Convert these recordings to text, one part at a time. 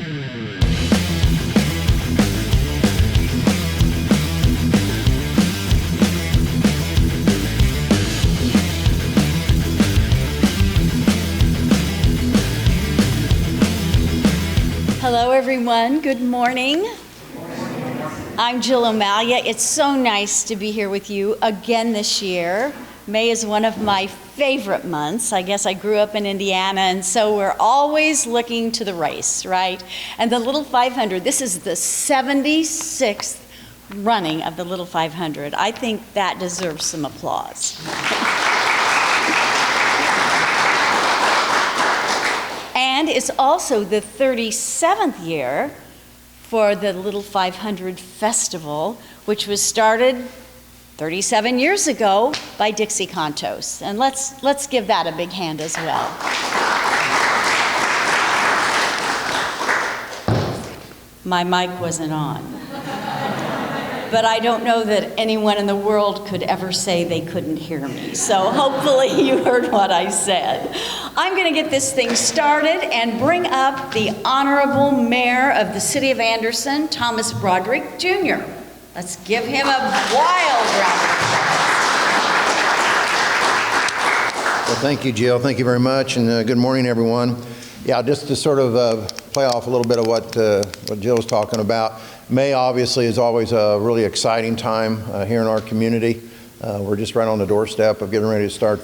Hello, everyone. Good morning. I'm Jill O'Malia. It's so nice to be here with you again this year. May is one of my favorite months. I guess I grew up in Indiana, and so we're always looking to the race, right? And the Little 500, this is the 76th running of the Little 500. I think that deserves some applause. And it's also the 37th year for the Little 500 Festival, which was started 37 years ago by Dixie Contos. And let's give that a big hand as well. My mic wasn't on. But I don't know that anyone in the world could ever say they couldn't hear me. So hopefully you heard what I said. I'm going to get this thing started and bring up the Honorable Mayor of the City of Anderson, Thomas Broderick, Jr. Let's give him a wild round of applause. Well, thank you, Jill. Thank you very much, and good morning, everyone. Yeah, just to sort of play off a little bit of what Jill was talking about. May obviously is always a really exciting time here in our community. We're just right on the doorstep of getting ready to start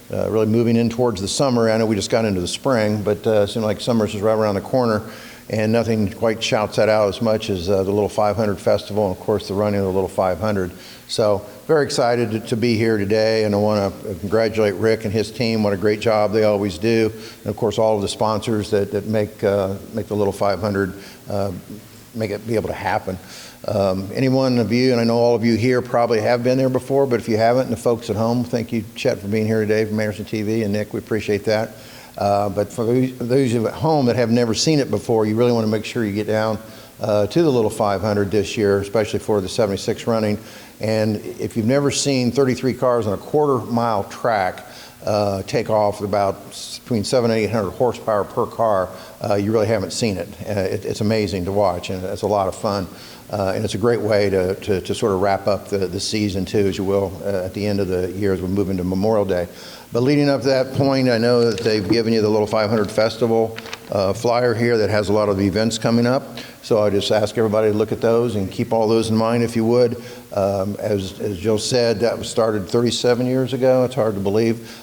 really moving in towards the summer. I know we just got into the spring, but it seems like summer's just right around the corner, and nothing quite shouts that out as much as the Little 500 Festival and, of course, the running of the Little 500. So very excited to be here today, and I want to congratulate Rick and his team. What a great job they always do, and, of course, all of the sponsors that make the Little 500 make it be able to happen. Any one of you, and I know all of you here probably have been there before, but if you haven't, and the folks at home, thank you, Chet, for being here today from Anderson TV, and Nick, we appreciate that. But for those of you at home that have never seen it before, you really want to make sure you get down to the Little 500 this year, especially for the 76 running. And if you've never seen 33 cars on a quarter-mile track take off with about between 700 and 800 horsepower per car, you really haven't seen it. It's amazing to watch, and it's a lot of fun. And it's a great way to sort of wrap up the season, too, as you will, at the end of the year as we move into Memorial Day. But leading up to that point, I know that they've given you the Little 500 Festival flyer here that has a lot of the events coming up. So I just ask everybody to look at those and keep all those in mind if you would. As Jill said, that was started 37 years ago. It's hard to believe.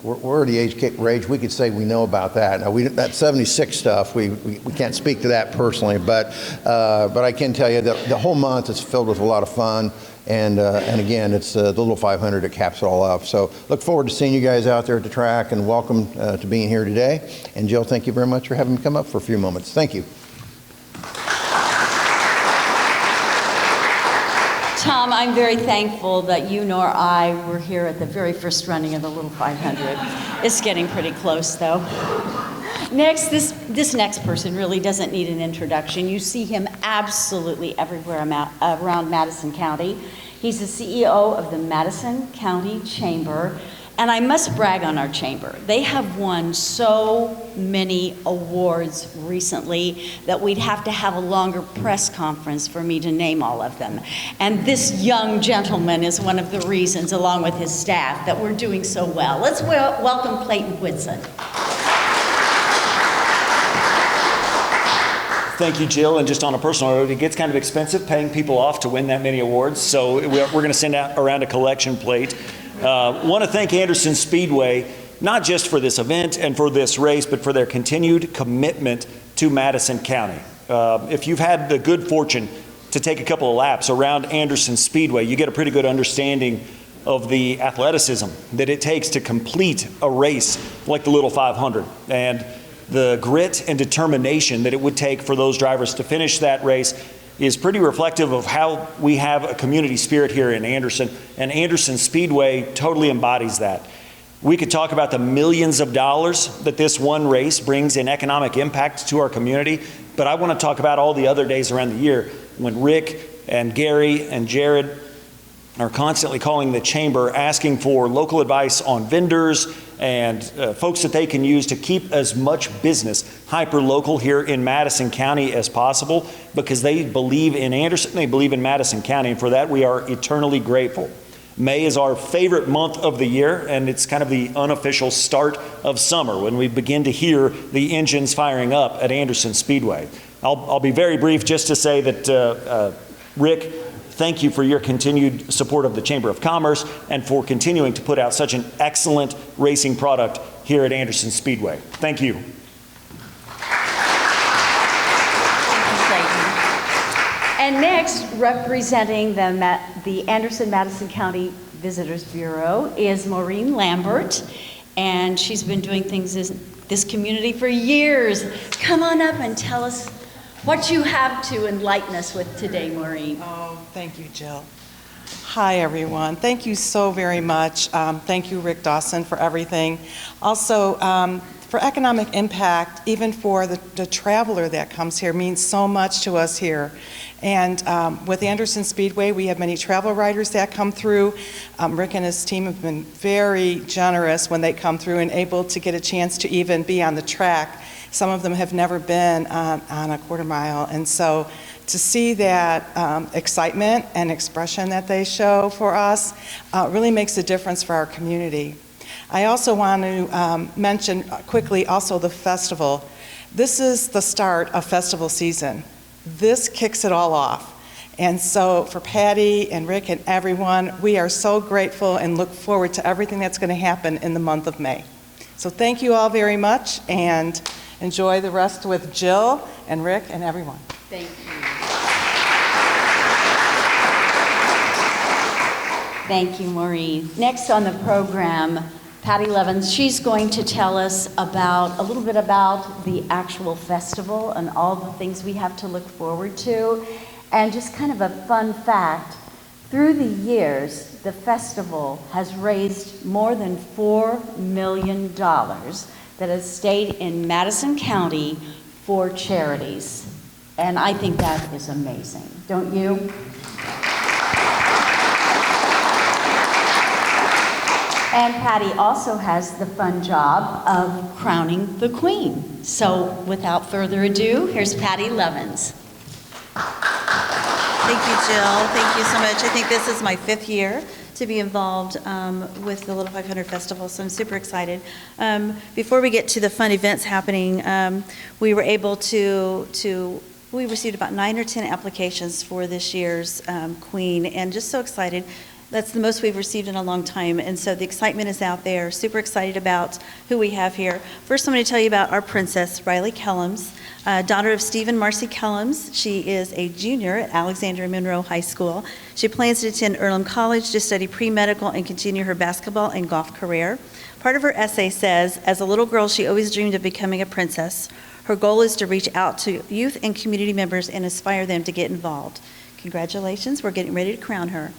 We're at the age we could say we know about that. Now, that 76 stuff, we can't speak to that personally, but I can tell you that the whole month is filled with a lot of fun. And again, it's the Little 500 that caps it all off. So look forward to seeing you guys out there at the track, and welcome to being here today. And Jill, thank you very much for having me come up for a few moments. Thank you. Tom, I'm very thankful that you nor I were here at the very first running of the Little 500. It's getting pretty close, though. Next, this next person really doesn't need an introduction. You see him absolutely everywhere around Madison County. He's the CEO of the Madison County Chamber, and I must brag on our chamber. They have won so many awards recently that we'd have to have a longer press conference for me to name all of them. And this young gentleman is one of the reasons, along with his staff, that we're doing so well. Let's welcome Clayton Whitson. Thank you, Jill. And just on a personal note, it gets kind of expensive paying people off to win that many awards. So we're going to send out around a collection plate. Want to thank Anderson Speedway, not just for this event and for this race, but for their continued commitment to Madison County. If you've had the good fortune to take a couple of laps around Anderson Speedway, you get a pretty good understanding of the athleticism that it takes to complete a race like the Little 500. And the grit and determination that it would take for those drivers to finish that race is pretty reflective of how we have a community spirit here in Anderson, and Anderson Speedway totally embodies that. We could talk about the millions of dollars that this one race brings in economic impact to our community, but I want to talk about all the other days around the year when Rick and Gary and Jared are constantly calling the chamber asking for local advice on vendors and folks that they can use to keep as much business hyper-local here in Madison County as possible, because they believe in Anderson, they believe in Madison County, and for that we are eternally grateful. May is our favorite month of the year, and it's kind of the unofficial start of summer when we begin to hear the engines firing up at Anderson Speedway. I'll be very brief just to say that, Rick, thank you for your continued support of the Chamber of Commerce and for continuing to put out such an excellent racing product here at Anderson Speedway. Thank you. And next, representing the Anderson-Madison County Visitors Bureau is Maureen Lambert, and she's been doing things in this community for years. Come on up and tell us what you have to enlighten us with today, Maureen. Oh, thank you, Jill. Hi, everyone. Thank you so very much. Thank you, Rick Dawson, for everything. Also, for economic impact, even for the traveler that comes here, means so much to us here. And with Anderson Speedway, we have many travel riders that come through. Rick and his team have been very generous when they come through and able to get a chance to even be on the track. Some of them have never been on a quarter mile. And so to see that excitement and expression that they show for us really makes a difference for our community. I also want to mention quickly also the festival. This is the start of festival season. This kicks it all off. And so for Patty and Rick and everyone, we are so grateful and look forward to everything that's going to happen in the month of May. So thank you all very much, and enjoy the rest with Jill and Rick and everyone. Thank you. Thank you, Maureen. Next on the program, Patty Levins. She's going to tell us a little bit about the actual festival and all the things we have to look forward to. And just kind of a fun fact, through the years, the festival has raised more than $4 million that has stayed in Madison County for charities. And I think that is amazing, don't you? And Patty also has the fun job of crowning the queen. So without further ado, here's Patty Levins. Thank you, Jill. Thank you so much. I think this is my 5th year to be involved with the Little 500 Festival, so I'm super excited. Before we get to the fun events happening, we were able we received about 9 or 10 applications for this year's Queen, and just so excited. That's the most we've received in a long time, and so the excitement is out there. Super excited about who we have here. First, I'm going to tell you about our princess, Riley Kellums, daughter of Steve and Marcy Kellums. She is a junior at Alexandria Monroe High School. She plans to attend Earlham College to study pre-medical and continue her basketball and golf career. Part of her essay says, as a little girl, she always dreamed of becoming a princess. Her goal is to reach out to youth and community members and inspire them to get involved. Congratulations, we're getting ready to crown her.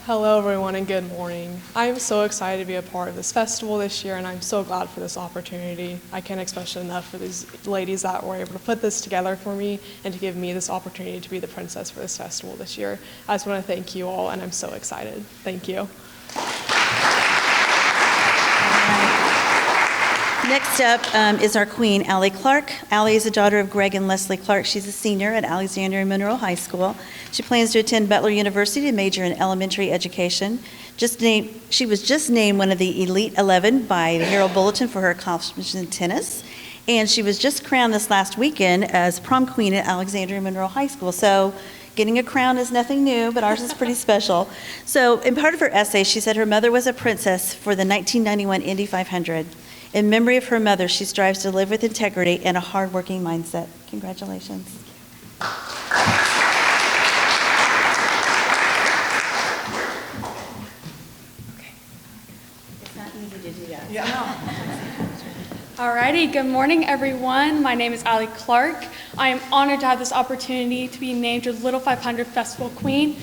Hello everyone and good morning. I'm so excited to be a part of this festival this year, and I'm so glad for this opportunity. I can't express it enough for these ladies that were able to put this together for me and to give me this opportunity to be the princess for this festival this year. I just want to thank you all, and I'm so excited. Thank you. Next up is our queen, Allie Clark. Allie is the daughter of Greg and Leslie Clark. She's a senior at Alexandria Monroe High School. She plans to attend Butler University to major in elementary education. She was just named one of the Elite 11 by the Herald Bulletin for her accomplishments in tennis. And she was just crowned this last weekend as prom queen at Alexandria Monroe High School. So getting a crown is nothing new, but ours is pretty special. So in part of her essay, she said her mother was a princess for the 1991 Indy 500. In memory of her mother, she strives to live with integrity and a hard-working mindset. Congratulations. It's not easy to do that. Alrighty, good morning everyone. My name is Allie Clark. I am honored to have this opportunity to be named your Little 500 Festival Queen.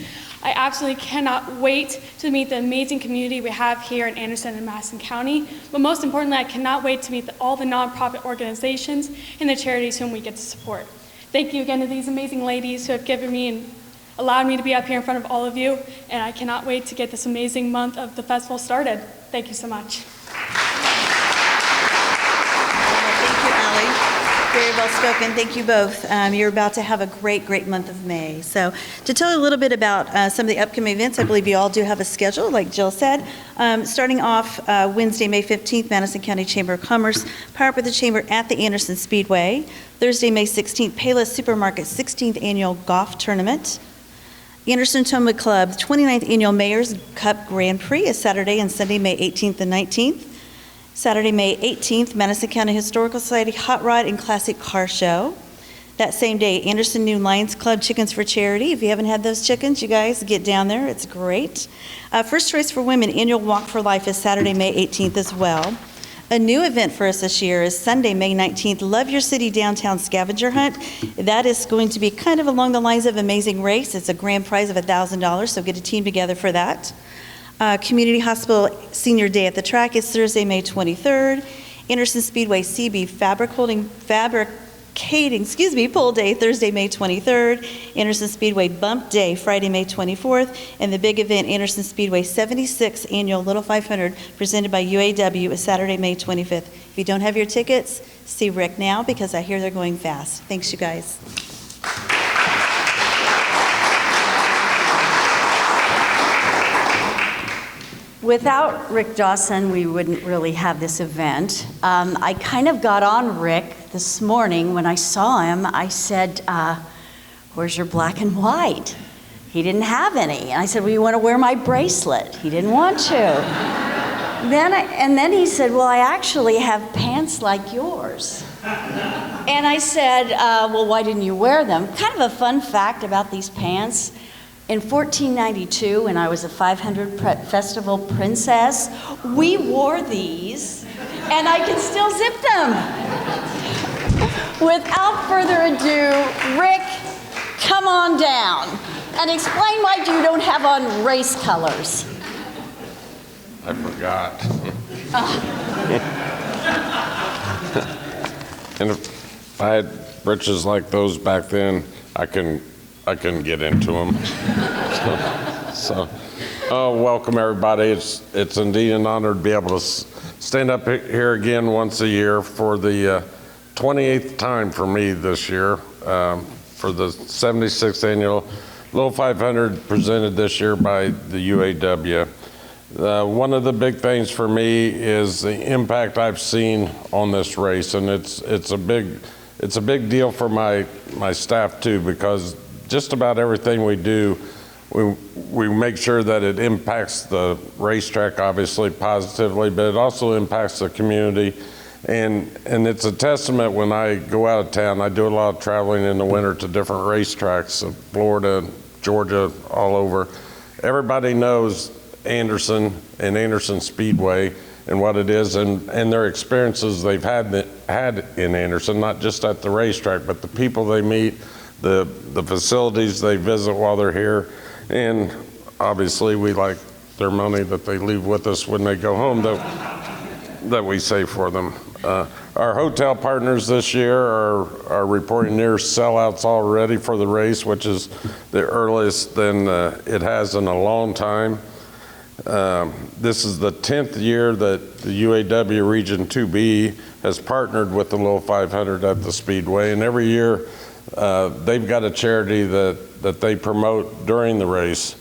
I absolutely cannot wait to meet the amazing community we have here in Anderson and Madison County. But most importantly, I cannot wait to meet all the nonprofit organizations and the charities whom we get to support. Thank you again to these amazing ladies who have given me and allowed me to be up here in front of all of you. And I cannot wait to get this amazing month of the festival started. Thank you so much. Thank you, Allie. Very well spoken. Thank you both. You're about to have a great, great month of May. So to tell you a little bit about some of the upcoming events, I believe you all do have a schedule, like Jill said. Starting off Wednesday, May 15th, Madison County Chamber of Commerce, Power Up with the Chamber at the Anderson Speedway. Thursday, May 16th, Payless Supermarket 16th Annual Golf Tournament. Anderson Toma Club 29th Annual Mayor's Cup Grand Prix is Saturday and Sunday, May 18th and 19th. Saturday, May 18th, Madison County Historical Society Hot Rod and Classic Car Show. That same day, Anderson New Lions Club Chickens for Charity. If you haven't had those chickens, you guys get down there. It's great. First Choice for Women Annual Walk for Life is Saturday, May 18th as well. A new event for us this year is Sunday, May 19th, Love Your City Downtown Scavenger Hunt. That is going to be kind of along the lines of Amazing Race. It's a grand prize of $1,000, so get a team together for that. Community Hospital Senior Day at the Track is Thursday, May 23rd. Anderson Speedway CB Fabricating Pull Day, Thursday, May 23rd. Anderson Speedway Bump Day, Friday, May 24th. And the big event, Anderson Speedway 76th Annual Little 500, presented by UAW, is Saturday, May 25th. If you don't have your tickets, see Rick now, because I hear they're going fast. Thanks, you guys. Without Rick Dawson, we wouldn't really have this event. I kind of got on Rick this morning when I saw him. I said, where's your black and white? He didn't have any. And I said, well, you want to wear my bracelet? He didn't want to. Then he said, well, I actually have pants like yours. And I said, well, why didn't you wear them? Kind of a fun fact about these pants. In 1492, when I was a 500 Festival princess, we wore these, and I can still zip them. Without further ado, Rick, come on down and explain why you don't have on race colors. I forgot. And if I had breeches like those back then, I couldn't get into them. Welcome everybody. It's indeed an honor to be able to stand up here again once a year for the 28th time for me this year, for the 76th annual Little 500 presented this year by the UAW. One of the big things for me is the impact I've seen on this race, and it's a big deal for my staff too, because just about everything we do, we make sure that it impacts the racetrack, obviously positively, but it also impacts the community. And it's a testament when I go out of town. I do a lot of traveling in the winter to different racetracks, Florida, Georgia, all over. Everybody knows Anderson and Anderson Speedway and what it is, and their experiences they've had in Anderson, not just at the racetrack, but the people they meet, the facilities they visit while they're here, and obviously we like their money that they leave with us when they go home that we save for them. Our hotel partners this year are reporting near sellouts already for the race, which is the earliest than it has in a long time. This is the 10th year that the UAW Region 2B has partnered with the Little 500 at the Speedway, and every year they've got a charity that they promote during the race.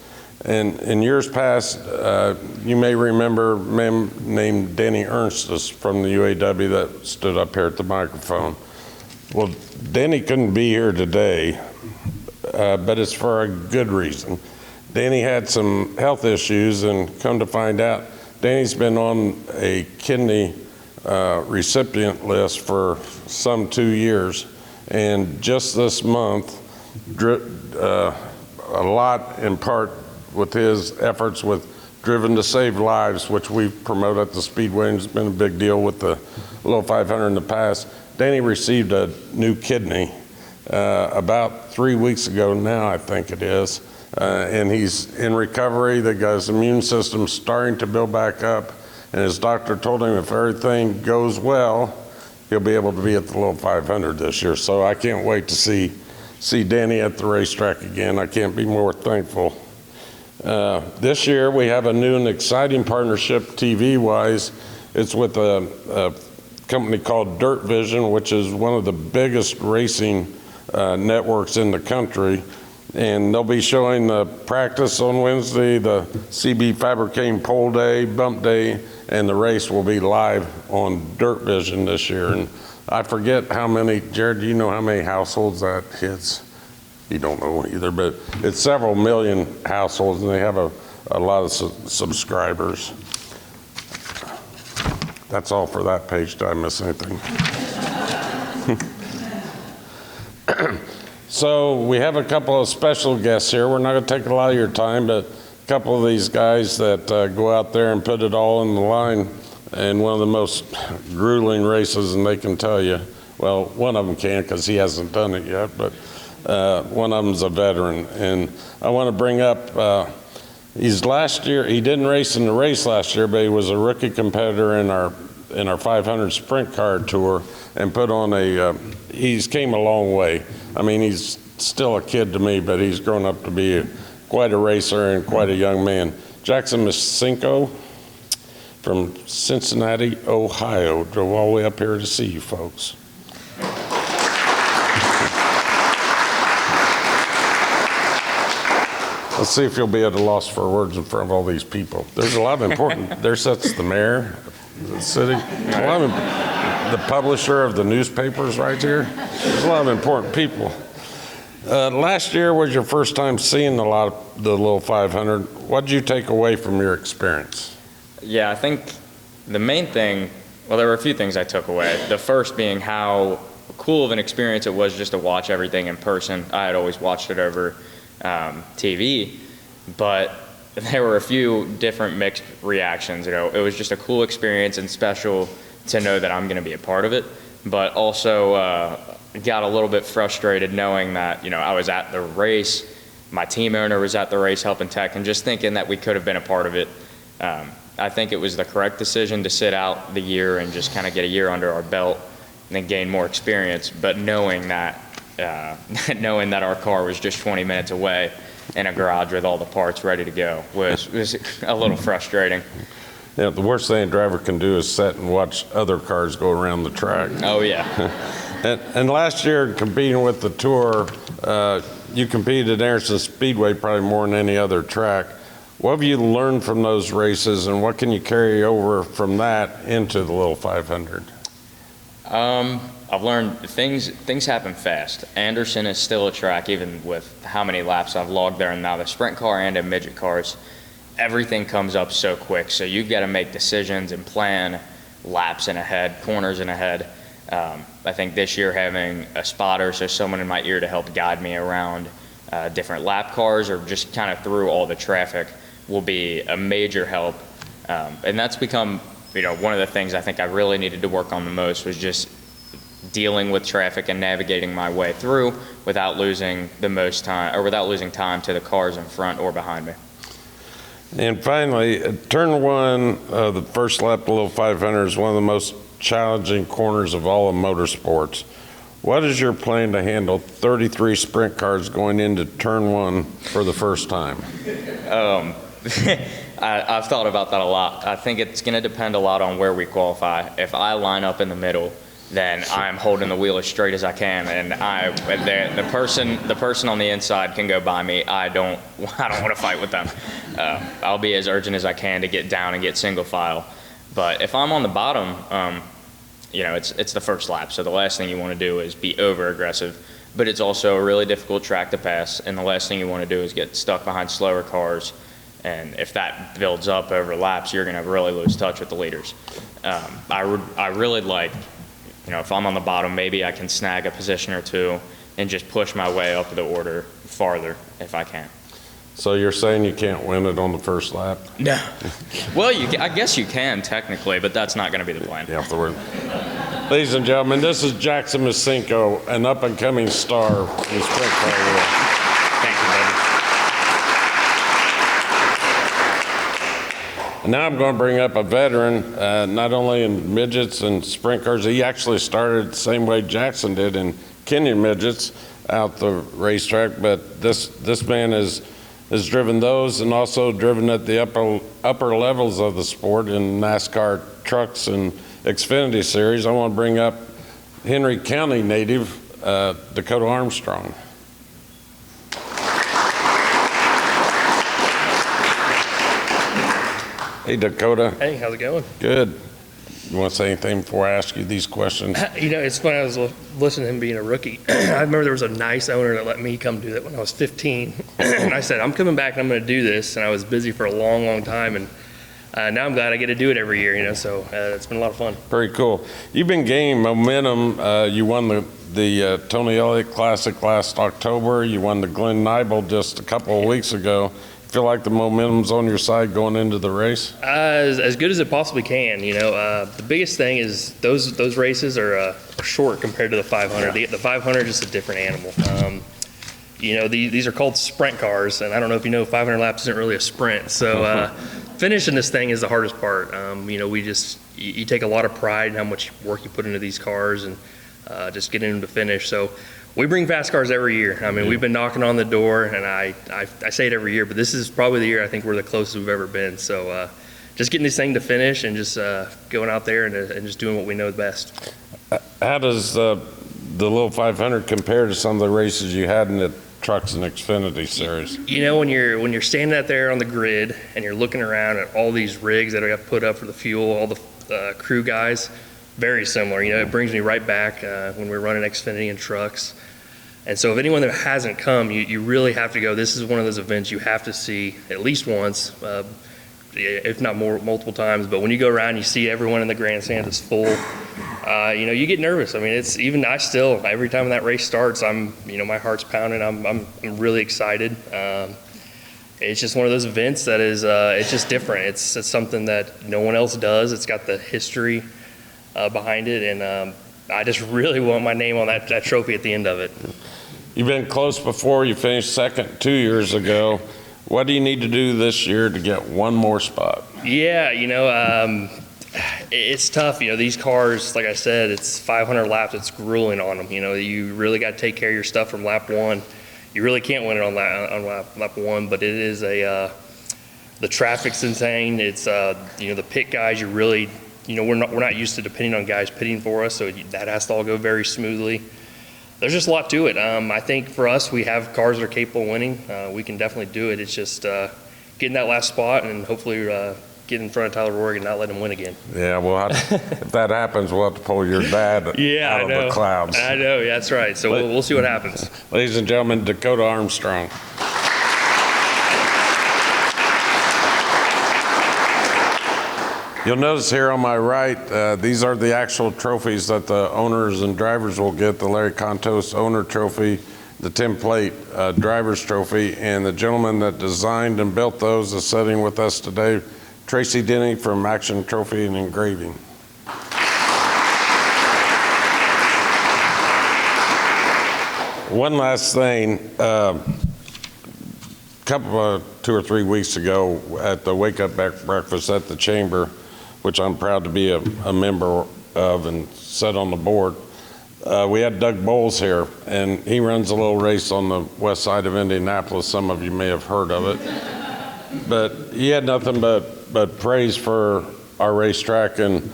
And in years past, you may remember a man named Denny Ernstus from the UAW that stood up here at the microphone. Well, Denny couldn't be here today, but it's for a good reason. Danny had some health issues, and come to find out, Danny's been on a kidney recipient list for some 2 years. And just this month, a lot in part with his efforts with Driven to Save Lives, which we promote at the Speedway, and it's been a big deal with the Little 500 in the past. Danny received a new kidney about 3 weeks ago now, I think it is. and he's in recovery. They got his immune system starting to build back up, and his doctor told him if everything goes well, he'll be able to be at the Little 500 this year. So I can't wait to see Danny at the racetrack again. I can't be more thankful. This year we have a new and exciting partnership TV-wise. It's with a company called Dirt Vision, which is one of the biggest racing networks in the country. And they'll be showing the practice on Wednesday, the CB fabricating pole day, bump day, and the race will be live on Dirt Vision this year. And I forget how many, Jared, do you know how many households that hits? You don't know either, but it's several million households, and they have a lot of subscribers. That's all for that page. Did I miss anything? So we have a couple of special guests here. We're not going to take a lot of your time, but a couple of these guys that go out there and put it all on the line in one of the most grueling races, and they can tell you, well, one of them can because he hasn't done it yet, but one of them's a veteran. And I want to bring up, last year, he didn't race in the race last year, but he was a rookie competitor in our 500 sprint car tour and put on he's came a long way. I mean, he's still a kid to me, but he's grown up to be quite a racer and quite a young man. Jackson Misenko from Cincinnati, Ohio, drove all the way up here to see you folks. Let's see if you'll be at a loss for words in front of all these people. There's a lot of important, there sits the mayor, the city, the publisher of the newspapers right here. There's a lot of important people. Last year was your first time seeing the Little 500. What did you take away from your experience? Yeah, I think the main thing, well, there were a few things I took away. The first being how cool of an experience it was just to watch everything in person. I had always watched it over TV, but there were a few different mixed reactions. You know, it was just a cool experience and special to know that I'm going to be a part of it, but also got a little bit frustrated knowing that, you know, I was at the race, my team owner was at the race helping tech, and just thinking that we could have been a part of it. I think it was the correct decision to sit out the year and just kind of get a year under our belt and then gain more experience, but knowing that our car was just 20 minutes away in a garage with all the parts ready to go was a little frustrating. Yeah, the worst thing a driver can do is sit and watch other cars go around the track. Oh, yeah. And last year, competing with the Tour, you competed at Anderson Speedway probably more than any other track. What have you learned from those races, and what can you carry over from that into the Little 500? I've learned things happen fast. Anderson is still a track, even with how many laps I've logged there, and now the sprint car and the midget cars, everything comes up so quick. So you've got to make decisions and plan laps in ahead, corners in ahead. I think this year having a spotter, so someone in my ear to help guide me around different lap cars or just kind of through all the traffic will be a major help. And that's become, you know, one of the things I think I really needed to work on the most was just dealing with traffic and navigating my way through without losing the most time, or without losing time to the cars in front or behind me. And finally, turn one, the first lap of the Little 500 is one of the most challenging corners of all of motorsports. What is your plan to handle 33 sprint cars going into turn one for the first time? I've thought about that a lot. I think it's going to depend a lot on where we qualify. If I line up in the middle, then I'm holding the wheel as straight as I can, and the person on the inside can go by me. I don't want to fight with them. I'll be as urgent as I can to get down and get single file. But if I'm on the bottom, you know, it's the first lap, so the last thing you want to do is be over aggressive. But it's also a really difficult track to pass, and the last thing you want to do is get stuck behind slower cars. And if that builds up over laps, you're going to really lose touch with the leaders. I really like, you know, if I'm on the bottom, maybe I can snag a position or two and just push my way up the order farther if I can. So you're saying you can't win it on the first lap? No. Well, I guess you can technically, but that's not going to be the plan. Yeah, afterward. Ladies and gentlemen, this is Jackson Misenko, an up-and-coming star in sprint car world. Thank you, baby. Now I'm going to bring up a veteran, not only in midgets and sprint cars. He actually started the same way Jackson did in Kenyan midgets out the racetrack, but this man has driven those and also driven at the upper levels of the sport in NASCAR trucks and Xfinity Series. I want to bring up Henry County native Dakota Armstrong. Hey, Dakota. Hey, how's it going? Good. You want to say anything before I ask you these questions? You know, it's funny, I was listening to him being a rookie. I remember there was a nice owner that let me come do that when I was 15. And I said, I'm coming back and I'm going to do this. And I was busy for a long, long time. And now I'm glad I get to do it every year, you know, so it's been a lot of fun. Very cool. You've been gaining momentum. You won the Tony Elliott Classic last October. You won the Glenn Nibel just a couple of weeks ago. Feel like the momentum's on your side going into the race? As good as it possibly can, you know. The biggest thing is those races are short compared to the 500. The 500 is just a different animal. You know, these are called sprint cars, and I don't know if you know, 500 laps isn't really a sprint. So finishing this thing is the hardest part. You know, you take a lot of pride in how much work you put into these cars and just getting them to finish. So we bring fast cars every year. I mean, we've been knocking on the door, and I say it every year, but this is probably the year I think we're the closest we've ever been. So just getting this thing to finish and just going out there and just doing what we know best. How does the little 500 compare to some of the races you had in the trucks and Xfinity Series? You know, when you're standing out there on the grid and you're looking around at all these rigs that are put up for the fuel, all the crew guys, very similar. You know, it brings me right back when we're running Xfinity and trucks. And so if anyone that hasn't come, you really have to go. This is one of those events you have to see at least once, if not multiple times. But when you go around, you see everyone in the grandstand is full. You know, you get nervous. I mean, I still, every time that race starts, my heart's pounding. I'm really excited. It's just one of those events that is, it's just different. It's something that no one else does. It's got the history behind it, and I just really want my name on that trophy at the end of it. You've been close before. You finished second 2 years ago. What do you need to do this year to get one more spot? Yeah, you know, it's tough. You know, these cars, like I said, it's 500 laps. It's grueling on them. You know, you really got to take care of your stuff from lap one. You really can't win it on lap one, but it is the traffic's insane. It's you know, the pit guys. You really, you know, we're not used to depending on guys pitting for us, so that has to all go very smoothly. There's just a lot to it. I think for us, we have cars that are capable of winning. We can definitely do it. It's just getting that last spot and hopefully get in front of Tyler Roig and not let him win again. Yeah, well, if that happens, we'll have to pull your dad out of the clouds. I know, yeah, that's right. So we'll see what happens. Ladies and gentlemen, Dakota Armstrong. You'll notice here on my right, these are the actual trophies that the owners and drivers will get: the Larry Contos Owner Trophy, the Tim Plate Driver's Trophy, and the gentleman that designed and built those is sitting with us today, Tracy Denny from Action Trophy and Engraving. One last thing, two or three weeks ago at the Wake Up Breakfast at the Chamber, which I'm proud to be a member of and sit on the board, we had Doug Bowles here, and he runs a little race on the west side of Indianapolis. Some of you may have heard of it. But he had nothing but praise for our racetrack and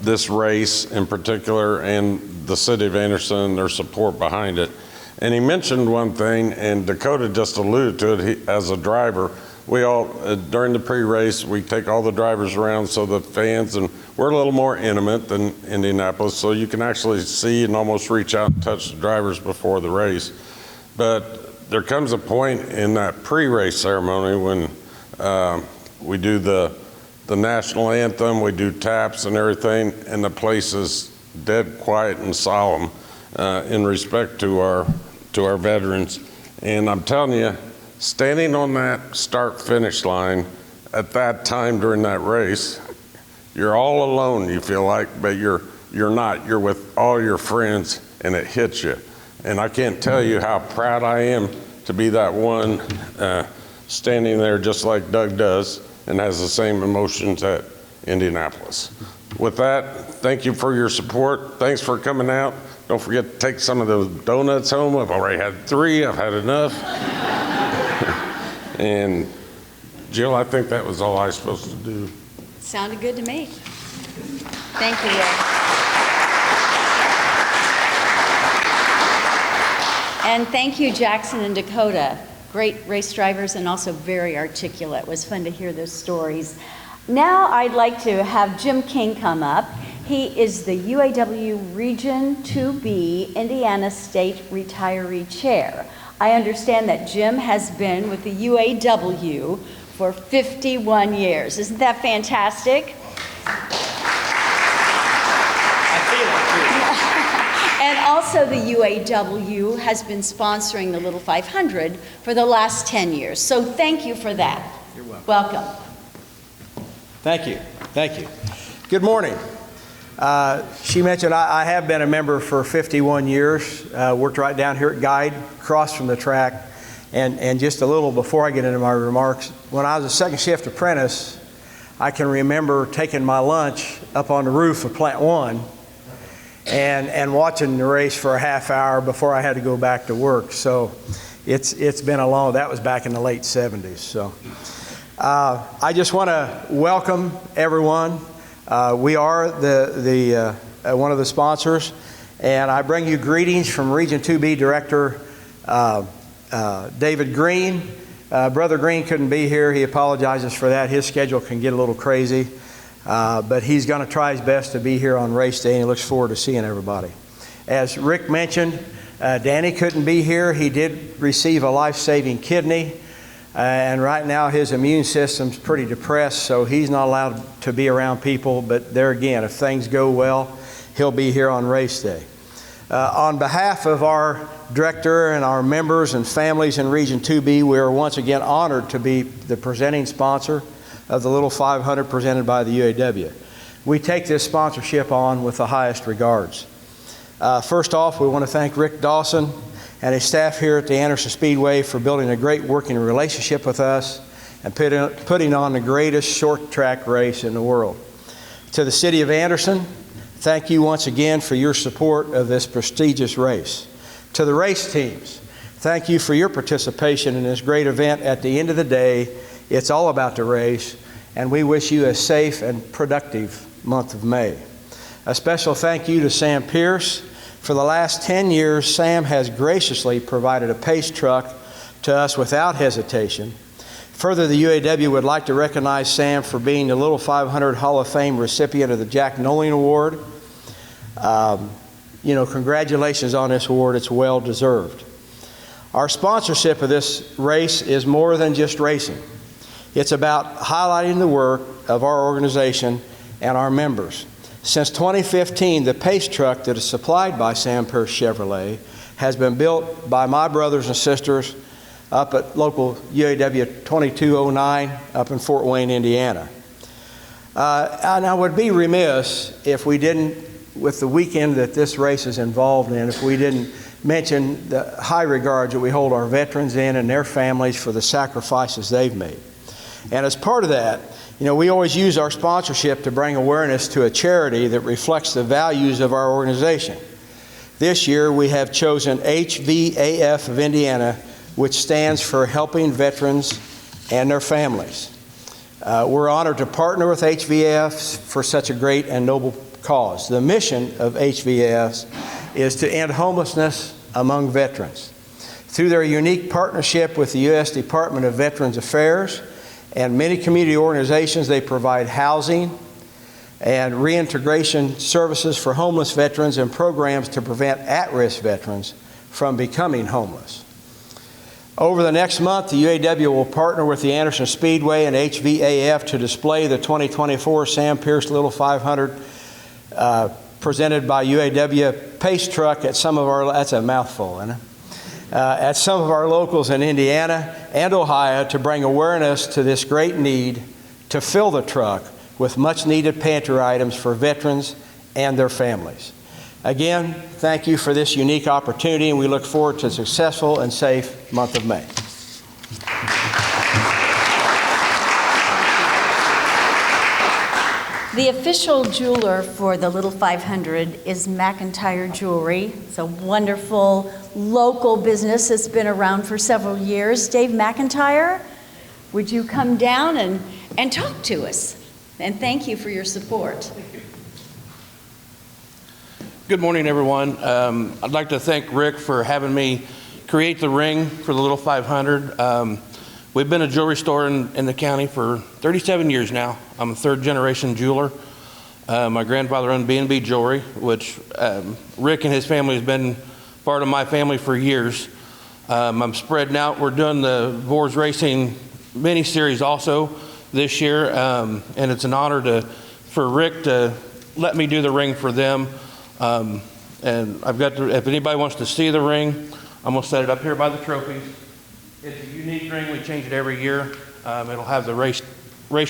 this race in particular, and the city of Anderson and their support behind it. And he mentioned one thing, and Dakota just alluded to it. As a driver, we all, during the pre-race, we take all the drivers around so the fans, and we're a little more intimate than Indianapolis, so you can actually see and almost reach out and touch the drivers before the race. But there comes a point in that pre-race ceremony when we do the national anthem, we do taps and everything, and the place is dead quiet and solemn in respect to our veterans. And I'm telling you, standing on that start-finish line at that time during that race, you're all alone, you feel like, but you're not. You're with all your friends, and it hits you. And I can't tell you how proud I am to be that one standing there just like Doug does, and has the same emotions at Indianapolis. With that, thank you for your support. Thanks for coming out. Don't forget to take some of those donuts home. I've already had 3. I've had enough. And Jill, I think that was all I was supposed to do. Sounded good to me. Thank you, Rick. And thank you, Jackson and Dakota. Great race drivers and also very articulate. It was fun to hear those stories. Now I'd like to have Jim King come up. He is the UAW Region 2B Indiana State Retiree Chair. I understand that Jim has been with the UAW for 51 years. Isn't that fantastic? And also the UAW has been sponsoring the Little 500 for the last 10 years. So thank you for that. You're welcome. Welcome. Thank you. Thank you. Good morning. She mentioned I have been a member for 51 years. Worked right down here at Guide, across from the track. And just a little before I get into my remarks, when I was a second shift apprentice, I can remember taking my lunch up on the roof of Plant 1 and watching the race for a half hour before I had to go back to work. So it's been a long, that was back in the late 70s. So I just want to welcome everyone. We are one of the sponsors, and I bring you greetings from Region 2B Director David Green. Brother Green couldn't be here. He apologizes for that. His schedule can get a little crazy, but he's going to try his best to be here on race day, and he looks forward to seeing everybody. As Rick mentioned, Danny couldn't be here. He did receive a life-saving kidney, and right now his immune system's pretty depressed, so he's not allowed to be around people. But there again, if things go well, he'll be here on race day. On behalf of our director and our members and families in Region 2B, we are once again honored to be the presenting sponsor of the Little 500 presented by the UAW. We take this sponsorship on with the highest regards. First off, we want to thank Rick Dawson and his staff here at the Anderson Speedway for building a great working relationship with us and putting on the greatest short track race in the world. To the City of Anderson, thank you once again for your support of this prestigious race. To the race teams, thank you for your participation in this great event. At the end of the day, it's all about the race, and we wish you a safe and productive month of May. A special thank you to Sam Pierce. For the last 10 years, Sam has graciously provided a pace truck to us without hesitation. Further, the UAW would like to recognize Sam for being the Little 500 Hall of Fame recipient of the Jack Nolan Award. Congratulations on this award. It's well deserved. Our sponsorship of this race is more than just racing. It's about highlighting the work of our organization and our members. Since 2015, the pace truck that is supplied by Sam Pierce Chevrolet has been built by my brothers and sisters up at local UAW 2209 up in Fort Wayne, Indiana. And I would be remiss if we didn't, with the weekend that this race is involved in, if we didn't mention the high regards that we hold our veterans in and their families for the sacrifices they've made. And as part of that, we always use our sponsorship to bring awareness to a charity that reflects the values of our organization. This year, we have chosen HVAF of Indiana, which stands for Helping Veterans and Their Families. We're honored to partner with HVAF for such a great and noble cause. The mission of HVAF is to end homelessness among veterans. Through their unique partnership with the U.S. Department of Veterans Affairs and many community organizations, they provide housing and reintegration services for homeless veterans and programs to prevent at-risk veterans from becoming homeless. Over the next month, the UAW will partner with the Anderson Speedway and HVAF to display the 2024 Sam Pierce Little 500 presented by UAW Pace Truck at some of our, that's a mouthful, isn't it? At some of our locals in Indiana and Ohio to bring awareness to this great need to fill the truck with much needed pantry items for veterans and their families. Again, thank you for this unique opportunity, and we look forward to a successful and safe month of May. The official jeweler for the Little 500 is McIntyre Jewelry. It's a wonderful local business that's been around for several years. Dave McIntyre, would you come down and talk to us? And thank you for your support. Good morning, everyone. I'd like to thank Rick for having me create the ring for the Little 500. We've been a jewelry store in the county for 37 years now. I'm a third-generation jeweler. My grandfather owned B&B Jewelry, which Rick and his family has been part of my family for years. I'm spreading out. We're doing the Vors Racing mini-series also this year, and it's an honor for Rick to let me do the ring for them. And I've got if anybody wants to see the ring, I'm going to set it up here by the trophies. It's a unique ring. We change it every year. It'll have the race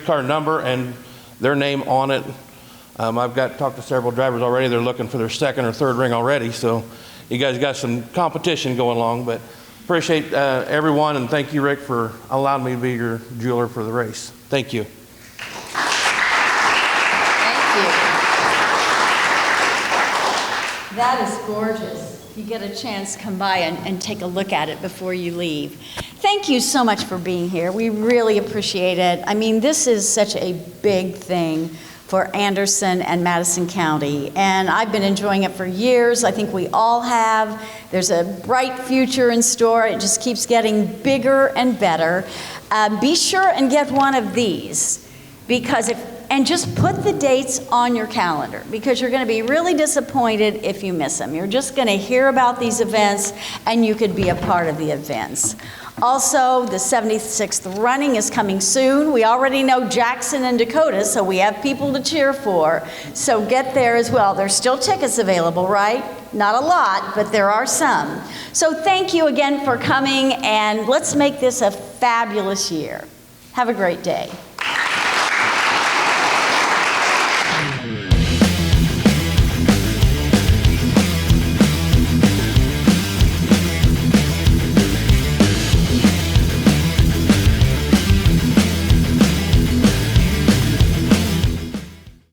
car number and their name on it. I've talked to several drivers already. They're looking for their second or third ring already. So you guys got some competition going along. But appreciate everyone, and thank you, Rick, for allowing me to be your jeweler for the race. Thank you. Thank you. That is gorgeous. If you get a chance, come by and take a look at it before you leave. Thank you so much for being here. We really appreciate it. I mean, this is such a big thing for Anderson and Madison County, and I've been enjoying it for years. I think we all have. There's a bright future in store. It just keeps getting bigger and better. Be sure and get one of these, because and just put the dates on your calendar, because you're going to be really disappointed if you miss them. You're just going to hear about these events, and you could be a part of the events. Also, the 76th running is coming soon. We already know Jackson and Dakota, so we have people to cheer for. So get there as well. There's still tickets available, right? Not a lot, but there are some. So thank you again for coming, and let's make this a fabulous year. Have a great day.